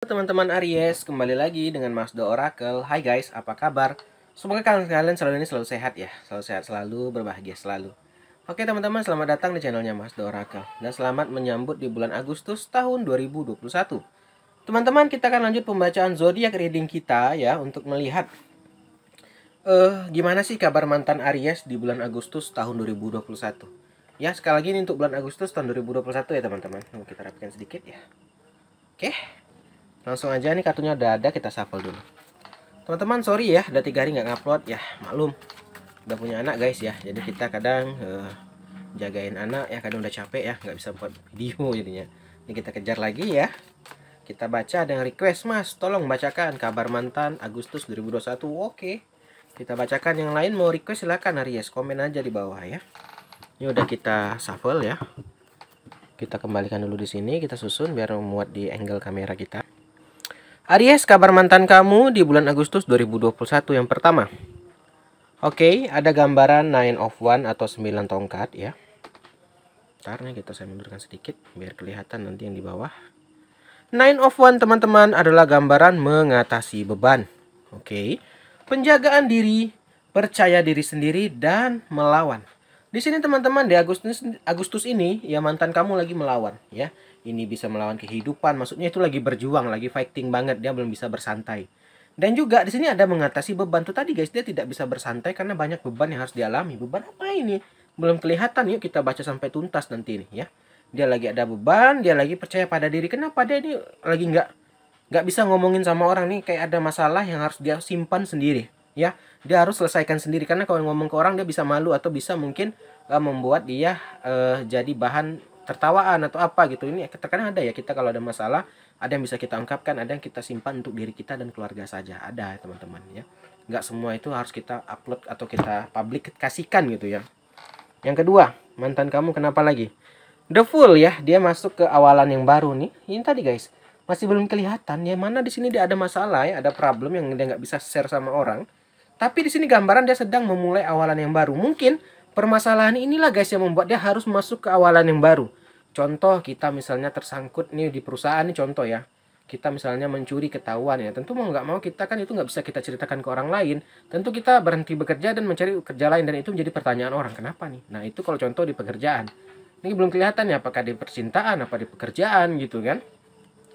Teman-teman Aries, kembali lagi dengan Mas Do Oracle. Hai guys, apa kabar? Semoga kalian selalu sehat ya. Selalu sehat selalu, berbahagia selalu. Oke teman-teman, selamat datang di channelnya Mas Do Oracle. Dan selamat menyambut di bulan Agustus tahun 2021. Teman-teman, kita akan lanjut pembacaan zodiak reading kita ya, untuk melihat gimana sih kabar mantan Aries di bulan Agustus tahun 2021. Ya, sekali lagi ini untuk bulan Agustus tahun 2021 ya teman-teman. Kita rapikan sedikit ya. Oke. Langsung aja nih, kartunya udah ada, kita shuffle dulu. Teman-teman sorry ya, udah 3 hari nggak ngupload ya, maklum. Udah punya anak guys ya, jadi kita kadang jagain anak ya, kadang udah capek ya, nggak bisa buat video jadinya. Ini kita kejar lagi ya. Kita baca, ada yang request, Mas tolong bacakan kabar mantan Agustus 2021. Oke, kita bacakan. Yang lain mau request silakan Aries, komen aja di bawah ya. Ini udah kita shuffle ya. Kita kembalikan dulu di sini, kita susun biar memuat di angle kamera kita. Aries, kabar mantan kamu di bulan Agustus 2021 yang pertama. Oke, ada gambaran Nine of Wands atau 9 tongkat ya. Ntar nih saya mundurkan sedikit biar kelihatan nanti yang di bawah. Nine of Wands teman-teman adalah gambaran mengatasi beban. Oke, penjagaan diri, percaya diri sendiri, dan melawan. Di sini teman-teman, di Agustus ini ya, mantan kamu lagi melawan ya. Ini bisa melawan kehidupan, maksudnya itu lagi berjuang, lagi fighting banget, dia belum bisa bersantai. Dan juga di sini ada mengatasi beban tuh tadi guys, dia tidak bisa bersantai karena banyak beban yang harus dialami. Beban apa ini? Belum kelihatan, yuk kita baca sampai tuntas nanti nih ya. Dia lagi ada beban, dia lagi percaya pada diri. Kenapa dia ini lagi nggak bisa ngomongin sama orang nih, kayak ada masalah yang harus dia simpan sendiri ya. Dia harus selesaikan sendiri, karena kalau ngomong ke orang dia bisa malu atau bisa mungkin membuat dia jadi bahan tertawaan atau apa gitu. Ini terkadang ada ya, kita kalau ada masalah, ada yang bisa kita ungkapkan, ada yang kita simpan untuk diri kita dan keluarga saja, ada teman-teman ya. Nggak semua itu harus kita upload atau kita publikasikan gitu ya. Yang kedua, mantan kamu kenapa lagi? The Fool ya, dia masuk ke awalan yang baru nih. Ini tadi guys, masih belum kelihatan ya, mana di sini dia ada masalah ya, ada problem yang dia nggak bisa share sama orang. Tapi di sini gambaran dia sedang memulai awalan yang baru. Mungkin permasalahan inilah guys yang membuat dia harus masuk ke awalan yang baru. Contoh, kita misalnya tersangkut nih di perusahaan nih, contoh ya. Kita misalnya mencuri, ketahuan ya. Tentu mau nggak mau kita kan itu nggak bisa kita ceritakan ke orang lain. Tentu kita berhenti bekerja dan mencari kerja lain, dan itu menjadi pertanyaan orang, kenapa nih? Nah itu kalau contoh di pekerjaan. Ini belum kelihatan ya, apakah di percintaan, apa di pekerjaan gitu kan.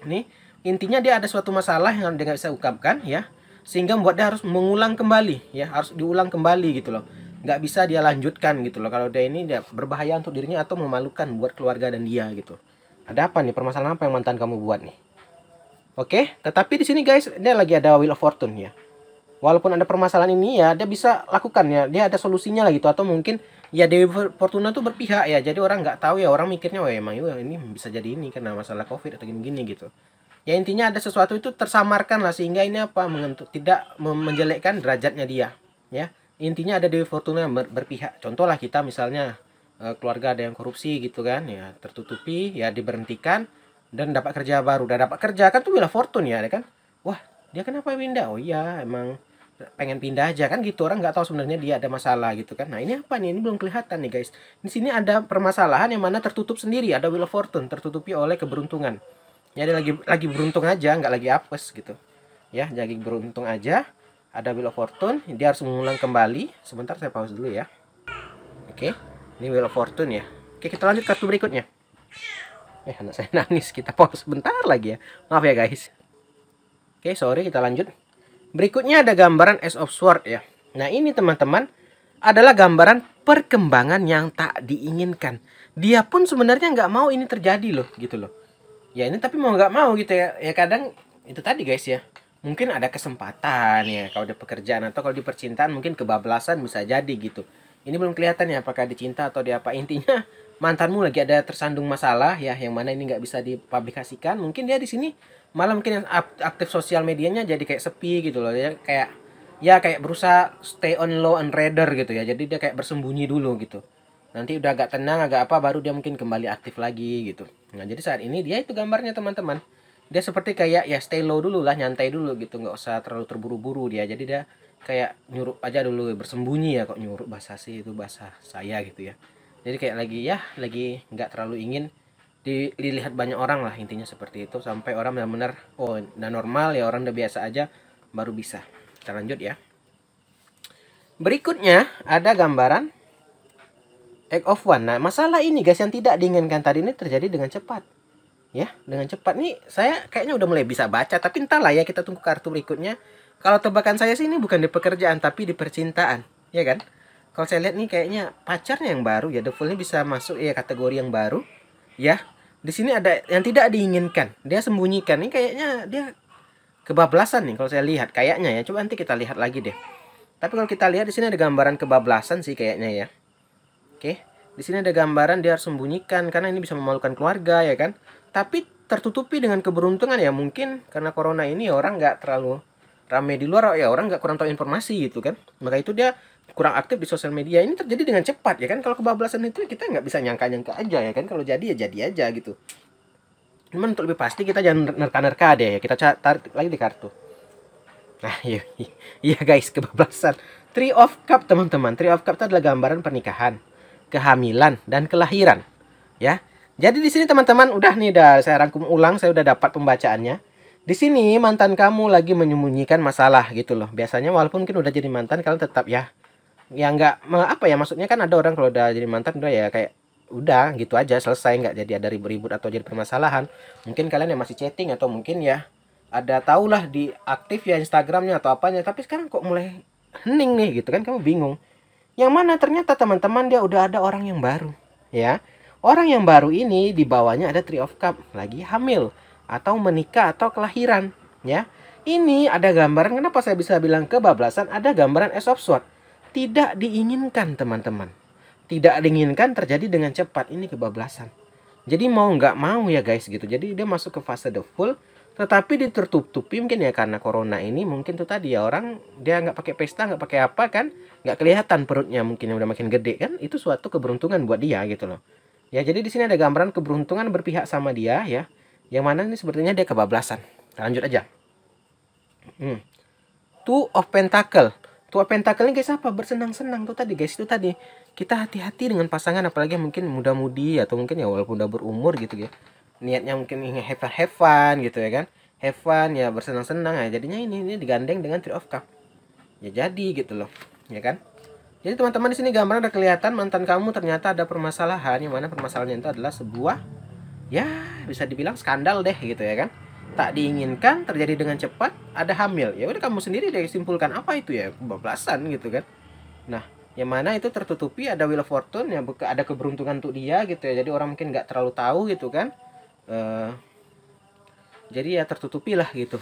Nih intinya dia ada suatu masalah yang dia nggak bisa ungkapkan ya, sehingga membuat dia harus mengulang kembali ya, harus diulang kembali gitu loh. Nggak bisa dia lanjutkan gitu loh. Kalau dia ini dia berbahaya untuk dirinya atau memalukan buat keluarga dan dia gitu. Ada apa nih, permasalahan apa yang mantan kamu buat nih? Oke, tetapi di sini guys, dia lagi ada Wheel of Fortune ya. Walaupun ada permasalahan ini ya, dia bisa lakukan ya, dia ada solusinya lah gitu. Atau mungkin ya Dewi Fortuna tuh berpihak ya, jadi orang nggak tahu ya, orang mikirnya wah emang ini bisa jadi ini karena masalah COVID atau gini-gini gitu. Ya intinya ada sesuatu itu tersamarkan lah, sehingga ini apa, tidak menjelekkan derajatnya dia ya. Intinya ada Dewi Fortuna yang berpihak. Contoh lah kita misalnya keluarga ada yang korupsi gitu kan ya, tertutupi ya, diberhentikan dan dapat kerja baru. Udah dapat kerja kan tuh Wheel of Fortune ya kan. Wah, dia kenapa pindah? Oh iya, emang pengen pindah aja kan gitu. Orang nggak tahu sebenarnya dia ada masalah gitu kan. Nah ini apa nih, ini belum kelihatan nih guys. Di sini ada permasalahan yang mana tertutup sendiri, ada Wheel of Fortune tertutupi oleh keberuntungan ya. Dia lagi beruntung aja, nggak lagi apes gitu ya, jadi beruntung aja. Ada Wheel of Fortune, dia harus mengulang kembali. Sebentar saya pause dulu ya. Oke, ini Wheel of Fortune ya. Oke, kita lanjut kartu berikutnya. Anak saya nangis, kita pause sebentar lagi ya, maaf ya guys. Oke sorry, kita lanjut. Berikutnya ada gambaran Ace of Swords ya. Nah ini teman-teman adalah gambaran perkembangan yang tak diinginkan. Dia pun sebenarnya nggak mau ini terjadi loh gitu loh. Ya ini tapi mau nggak mau gitu ya. Ya kadang itu tadi guys ya. Mungkin ada kesempatan ya kalau di pekerjaan, atau kalau di percintaan mungkin kebablasan bisa jadi gitu. Ini belum kelihatan ya apakah dicinta atau di apa. Intinya mantanmu lagi ada tersandung masalah ya, yang mana ini nggak bisa dipublikasikan. Mungkin dia di sini malah mungkin yang aktif sosial medianya jadi kayak sepi gitu loh ya, kayak berusaha stay on low and radar gitu ya. Jadi dia kayak bersembunyi dulu gitu. Nanti udah agak tenang, agak apa, baru dia mungkin kembali aktif lagi gitu. Nah jadi saat ini dia itu gambarnya teman-teman, dia seperti kayak ya stay low dulu lah, nyantai dulu gitu, nggak usah terlalu terburu-buru dia. Jadi dia kayak nyuruh aja dulu, bersembunyi ya, kok nyuruh bahasa sih, itu bahasa saya gitu ya. Jadi kayak lagi ya, lagi nggak terlalu ingin dilihat banyak orang lah, intinya seperti itu, sampai orang benar-benar oh udah normal ya, orang udah biasa aja baru bisa. Kita lanjut ya. Berikutnya ada gambaran egg of one. Nah, masalah ini guys yang tidak diinginkan tadi ini terjadi dengan cepat. Ya, dengan cepat nih saya kayaknya udah mulai bisa baca, tapi entahlah ya, kita tunggu kartu berikutnya. Kalau tebakan saya sih ini bukan di pekerjaan tapi di percintaan, ya kan? Kalau saya lihat nih kayaknya pacarnya yang baru ya, The Fool ini bisa masuk ya kategori yang baru. Ya, di sini ada yang tidak diinginkan, dia sembunyikan. Ini kayaknya dia kebablasan nih kalau saya lihat kayaknya ya. Coba nanti kita lihat lagi deh. Tapi kalau kita lihat di sini ada gambaran kebablasan sih kayaknya ya. Oke, di sini ada gambaran dia harus sembunyikan karena ini bisa memalukan keluarga ya kan. Tapi tertutupi dengan keberuntungan ya, mungkin karena corona ini ya orang nggak terlalu rame di luar ya, orang nggak kurang tahu informasi gitu kan. Maka itu dia kurang aktif di sosial media. Ini terjadi dengan cepat ya kan. Kalau kebablasan itu kita nggak bisa nyangka-nyangka aja ya kan. Kalau jadi ya jadi aja gitu. Cuman untuk lebih pasti kita jangan nerka-nerka deh. Kita tarik lagi di kartu. Nah, iya, iya guys, kebablasan. Three of Cup teman-teman. Three of Cup itu adalah gambaran pernikahan, kehamilan, dan kelahiran. Ya. Jadi di sini teman-teman udah nih, saya rangkum ulang, saya udah dapat pembacaannya. Di sini mantan kamu lagi menyembunyikan masalah gitu loh. Biasanya walaupun mungkin udah jadi mantan, kalian tetap ya nggak apa ya, maksudnya kan ada orang kalau udah jadi mantan udah ya kayak udah gitu aja selesai, nggak jadi ada ribut-ribut atau jadi permasalahan. Mungkin kalian yang masih chatting atau mungkin ya ada tahulah di aktif ya Instagramnya atau apanya, tapi sekarang kok mulai hening nih gitu kan, kamu bingung. Yang mana ternyata teman-teman dia udah ada orang yang baru ya. Orang yang baru ini di bawahnya ada Three of Cup, lagi hamil atau menikah atau kelahiran ya. Ini ada gambaran, kenapa saya bisa bilang kebablasan, ada gambaran Ace of Swords. Tidak diinginkan teman-teman. Tidak diinginkan terjadi dengan cepat, ini kebablasan. Jadi mau nggak mau ya guys gitu. Jadi dia masuk ke fase The Fool, tetapi ditertutupi mungkin ya karena corona ini, mungkin tuh tadi ya orang dia nggak pakai pesta, nggak pakai apa kan, nggak kelihatan perutnya mungkin yang udah makin gede kan, itu suatu keberuntungan buat dia gitu loh. Ya jadi di sini ada gambaran keberuntungan berpihak sama dia ya, yang mana ini sepertinya dia kebablasan. Lanjut aja. Two of Pentacle. Two of Pentacle ini guys apa? Bersenang-senang tuh tadi guys, itu tadi. Kita hati-hati dengan pasangan, apalagi mungkin muda-mudi atau mungkin ya walaupun udah berumur gitu ya. Niatnya mungkin ingin have fun gitu ya kan. Have fun ya, bersenang-senang ya. Jadinya ini digandeng dengan Three of Cup. Ya jadi gitu loh, ya kan? Jadi teman-teman di sini gambar ada kelihatan mantan kamu ternyata ada permasalahan, yang mana permasalahannya itu adalah sebuah ya bisa dibilang skandal deh gitu ya kan. Tak diinginkan terjadi dengan cepat, ada hamil. Ya udah kamu sendiri deh simpulkan apa itu ya, kebablasan gitu kan. Nah, yang mana itu tertutupi ada Wheel of Fortune ya, ada keberuntungan untuk dia gitu ya. Jadi orang mungkin nggak terlalu tahu gitu kan. Jadi ya tertutupi lah gitu.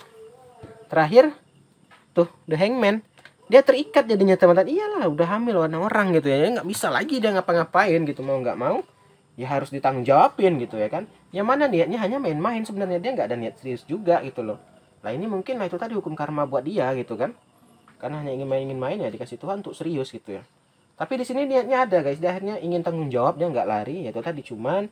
Terakhir tuh The Hangman, dia terikat jadinya teman-teman. Iyalah udah hamil warna orang gitu ya, nggak bisa lagi dia ngapa-ngapain gitu, mau nggak mau ya harus ditanggung jawabin gitu ya kan. Yang mana niatnya hanya main-main, sebenarnya dia nggak ada niat serius juga gitu loh. Nah ini mungkin lah itu tadi hukum karma buat dia gitu kan, karena hanya ingin main ya dikasih Tuhan untuk serius gitu ya. Tapi di sini niatnya ada guys, dia akhirnya ingin tanggung jawab, dia nggak lari ya itu tadi, cuman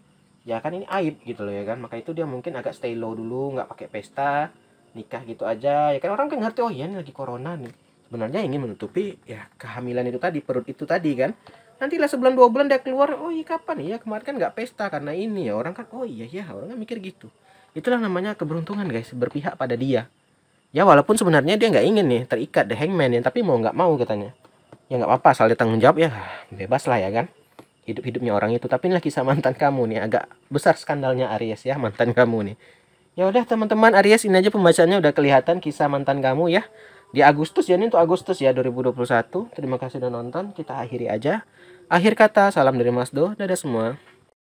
ya kan ini aib gitu loh ya kan. Maka itu dia mungkin agak stay low dulu, nggak pakai pesta, nikah gitu aja ya kan. Orang kan ngerti oh iya ini lagi corona nih, sebenarnya ingin menutupi ya kehamilan itu tadi, perut itu tadi kan. Nantilah sebulan 2 bulan dia keluar, oh iya kapan ya, kemarin kan nggak pesta karena ini ya, orang kan oh iya ya, orang kan mikir gitu. Itulah namanya keberuntungan guys, berpihak pada dia ya, walaupun sebenarnya dia nggak ingin nih terikat The Hangman ya, tapi mau nggak mau katanya ya nggak apa-apa, asal dia tanggung jawab ya bebas lah ya kan, hidup-hidupnya orang itu. Tapi ini kisah mantan kamu nih, agak besar skandalnya Aries ya, mantan kamu nih. Ya udah teman-teman Aries, ini aja pembacaannya udah kelihatan kisah mantan kamu ya di Agustus ya, ini untuk Agustus ya 2021. Terima kasih udah nonton, kita akhiri aja. Akhir kata, salam dari Mas Do, dadah semua.